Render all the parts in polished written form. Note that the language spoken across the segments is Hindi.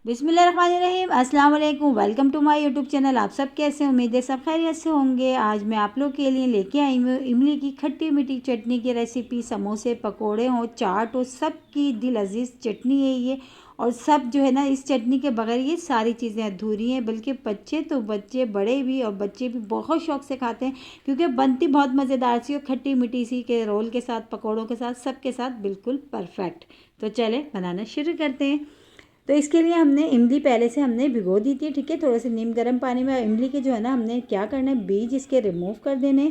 बिस्मिल्लाहिर्रहमानिर्रहीम, अस्सलाम वालेकुम। Welcome to my YouTube channel. आप सब कैसे हैं? उम्मीद है सब खैरियत से होंगे। आज मैं आप लोग के लिए लेके आई हूँ इमली की खट्टी मीठी चटनी की रेसिपी। समोसे, पकोड़े हो, चाट हो, सब की दिल अजीज़ चटनी है ये। और सब जो है ना, इस चटनी के बगैर ये सारी चीज़ें अधूरी हैं। बल्कि बच्चे तो बच्चे, बड़े भी, और बच्चे भी बहुत शौक़ से खाते हैं क्योंकि बनती बहुत मज़ेदार सी और खट्टी मीठी सी के रोल के साथ, पकौड़ों के साथ, सब के साथ बिल्कुल परफेक्ट। तो चले बनाना शुरू करते हैं। तो इसके लिए हमने इमली पहले से हमने भिगो दी थी, ठीक है, थोड़े से नीम गर्म पानी में। इमली के जो है ना, हमने क्या करना है, बीज इसके रिमूव कर देने।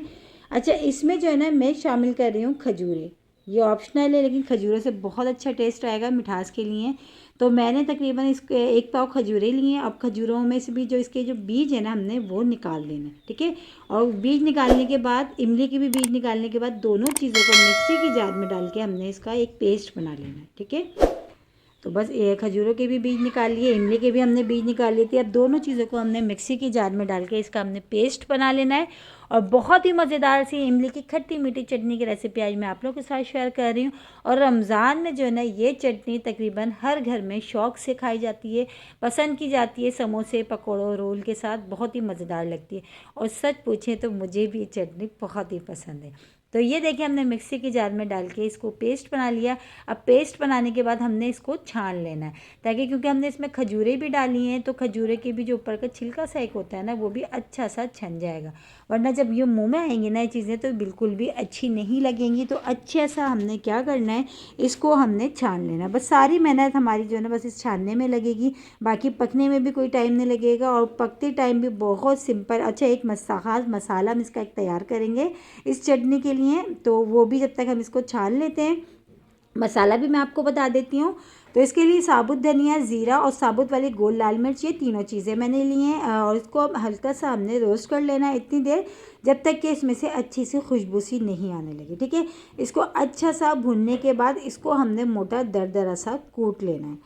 अच्छा, इसमें जो है ना, मैं शामिल कर रही हूँ खजूरें। ये ऑप्शनल है लेकिन खजूरों से बहुत अच्छा टेस्ट आएगा मिठास के लिए। तो मैंने तकरीबन इसके 1 पाव खजूरें लिए हैं। अब खजूरों में से भी जो इसके जो बीज है ना, हमने वो निकाल देना, ठीक है। और बीज निकालने के बाद, इमली के भी बीज निकालने के बाद, दोनों चीज़ों को मिक्सी की जार में डाल के हमने इसका एक पेस्ट बना लेना है, ठीक है। तो बस ये खजूरों के भी बीज निकाल लिए, इमली के भी हमने बीज निकाल लिए थे। अब दोनों चीज़ों को हमने मिक्सी की जार में डाल के इसका हमने पेस्ट बना लेना है। और बहुत ही मज़ेदार सी इमली की खट्टी मीठी चटनी की रेसिपी आज मैं आप लोगों के साथ शेयर कर रही हूँ। और रमज़ान में जो है ना, ये चटनी तकरीबन हर घर में शौक़ से खाई जाती है, पसंद की जाती है। समोसे, पकौड़ों, रोल के साथ बहुत ही मज़ेदार लगती है। और सच पूछें तो मुझे भी ये चटनी बहुत ही पसंद है। तो ये देखिए, हमने मिक्सी की जार में डाल के इसको पेस्ट बना लिया। अब पेस्ट बनाने के बाद हमने इसको छान लेना है, ताकि, क्योंकि हमने इसमें खजूरें भी डाली हैं, तो खजूरें के भी जो ऊपर का छिलका सा एक होता है ना, वो भी अच्छा सा छन जाएगा। वरना जब ये मुंह में आएंगी ना ये चीज़ें, तो बिल्कुल भी अच्छी नहीं लगेंगी। तो अच्छे सा हमने क्या करना है, इसको हमने छान लेना। बस सारी मेहनत हमारी जो है ना, बस इस छानने में लगेगी। बाकी पकने में भी कोई टाइम नहीं लगेगा, और पकते टाइम भी बहुत सिंपल। अच्छा, एक ख़ास मसाला हम इसका एक तैयार करेंगे इस चटनी के लिए, तो वो भी जब तक हम इसको छान लेते हैं, मसाला भी मैं आपको बता देती हूँ। तो इसके लिए साबुत धनिया, ज़ीरा और साबुत वाली गोल लाल मिर्च, ये तीनों चीज़ें मैंने ली हैं। और इसको हल्का सा हमने रोस्ट कर लेना है इतनी देर, जब तक कि इसमें से अच्छी सी खुशबू सी नहीं आने लगी, ठीक है। इसको अच्छा सा भूनने के बाद इसको हमने मोटा दरदरा सा कूट लेना है,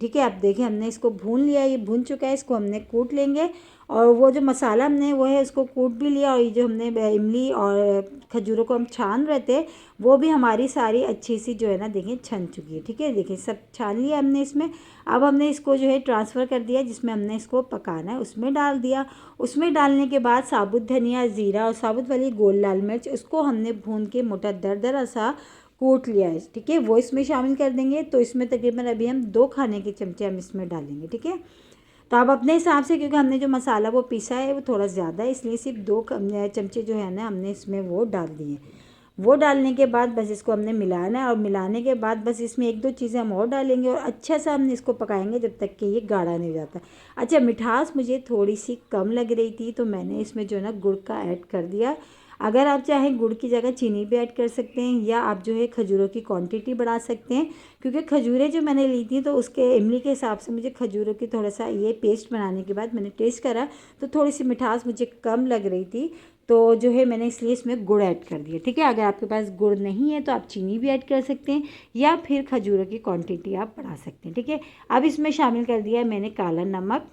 ठीक है। अब देखिए, हमने इसको भून लिया, ये भून चुका है, इसको हमने कूट लेंगे। और वो जो मसाला हमने वो है उसको कूट भी लिया। और ये जो हमने इमली और खजूरों को हम छान रहे थे, वो भी हमारी सारी अच्छी सी जो है ना, देखिए छन चुकी है, ठीक है। देखिए, सब छान लिया हमने इसमें। अब हमने इसको जो है ट्रांसफ़र कर दिया, जिसमें हमने इसको पकाना है उसमें डाल दिया। उसमें डालने के बाद साबुत धनिया, ज़ीरा और साबुत वाली गोल लाल मिर्च, उसको हमने भून के मोटा दरदरा सा कूट लिया है, ठीक है, वो इसमें शामिल कर देंगे। तो इसमें तकरीबन अभी हम 2 खाने के चमचे हम इसमें डालेंगे, ठीक है। तो आप अपने हिसाब से, क्योंकि हमने जो मसाला वो पीसा है वो थोड़ा ज़्यादा है, इसलिए सिर्फ 2 चमचे जो है ना, हमने इसमें वो डाल दिए। वो डालने के बाद बस इसको हमने मिलाना है। और मिलाने के बाद बस इसमें 1-2 चीज़ें हम और डालेंगे, और अच्छा सा हमने इसको पकाएंगे जब तक कि ये गाढ़ा नहीं हो जाता। अच्छा, मिठास मुझे थोड़ी सी कम लग रही थी, तो मैंने इसमें जो है ना, गुड़ का ऐड कर दिया। अगर आप चाहें गुड़ की जगह चीनी भी ऐड कर सकते हैं, या आप जो है खजूरों की क्वांटिटी बढ़ा सकते हैं। क्योंकि खजूरें जो मैंने ली थी, तो उसके इमली के हिसाब से मुझे खजूरों की थोड़ा सा, ये पेस्ट बनाने के बाद मैंने टेस्ट करा, तो थोड़ी सी मिठास मुझे कम लग रही थी। तो जो है मैंने इसलिए इसमें गुड़ ऐड कर दिया, ठीक है। अगर आपके पास गुड़ नहीं है तो आप चीनी भी ऐड कर सकते हैं, या फिर खजूरों की क्वांटिटी आप बढ़ा सकते हैं, ठीक है। अब इसमें शामिल कर दिया मैंने काला नमक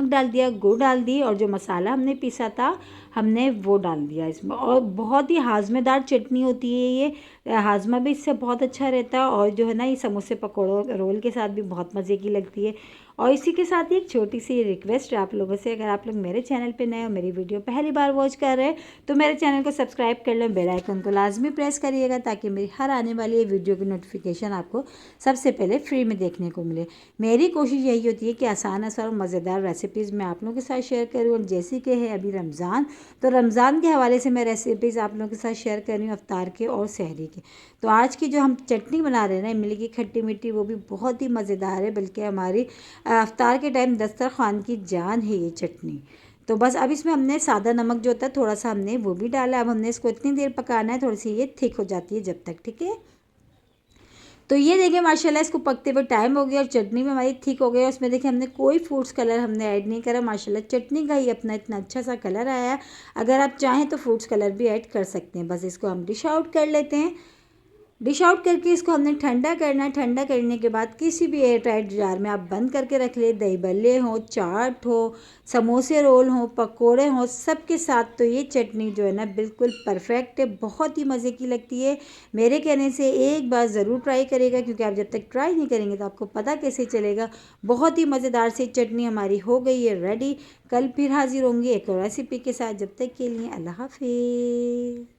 डाल दिया, गुड़ डाल दी, और जो मसाला हमने पीसा था हमने वो डाल दिया इसमें। और बहुत ही हाजमेदार चटनी होती है ये, हाजमा भी इससे बहुत अच्छा रहता है। और जो है ना, ये समोसे, पकौड़ों, रोल के साथ भी बहुत मज़े की लगती है। और इसी के साथ ही एक छोटी सी रिक्वेस्ट है आप लोगों से, अगर आप लोग मेरे चैनल पे नए हो, मेरी वीडियो पहली बार वॉच कर रहे हैं, तो मेरे चैनल को सब्सक्राइब कर लें, बेल आइकन को लाजमी प्रेस करिएगा, ताकि मेरी हर आने वाली ये वीडियो की नोटिफिकेशन आपको सबसे पहले फ्री में देखने को मिले। मेरी कोशिश यही होती है कि आसान और मज़ेदार रेसिपीज़ मैं आप लोगों के साथ शेयर करूँ। और जैसे कि है अभी रमज़ान, तो रमज़ान के हवाले से मैं रेसिपीज़ आप लोगों के साथ शेयर कर रही हूँ, अफ्तार के और सहरी के। तो आज की जो हम चटनी बना रहे हैं ना, इमली की खट्टी मीठी, वो भी बहुत ही मज़ेदार है। बल्कि हमारी अफ्तार के टाइम दस्तरखान की जान है ये चटनी। तो बस अब इसमें हमने सादा नमक जो होता है थोड़ा सा हमने वो भी डाला। अब हमने इसको इतनी देर पकाना है, थोड़ी सी ये थिक हो जाती है जब तक, ठीक है। तो ये देखिए, माशाल्लाह इसको पकते हुए टाइम हो गया, और चटनी भी हमारी ठीक हो गई। और उसमें देखिए, हमने कोई फूड्स कलर हमने ऐड नहीं करा। माशाल्लाह चटनी का ही अपना इतना अच्छा सा कलर आया है। अगर आप चाहें तो फ्रूट्स कलर भी ऐड कर सकते हैं। बस इसको हम डिश आउट कर लेते हैं। डिश आउट करके इसको हमने ठंडा करना है। ठंडा करने के बाद किसी भी एयर टाइट जार में आप बंद करके रख ले। दही बल्ले हो, चाट हो, समोसे रोल हो, पकोड़े हो, सबके साथ तो ये चटनी जो है ना बिल्कुल परफेक्ट है, बहुत ही मज़े की लगती है। मेरे कहने से एक बार ज़रूर ट्राई करेगा, क्योंकि आप जब तक ट्राई नहीं करेंगे तो आपको पता कैसे चलेगा। बहुत ही मज़ेदार से चटनी हमारी हो गई है रेडी। कल फिर हाजिर होंगे एक और रेसिपी के साथ। जब तक के लिए अल्लाह हाफिज़।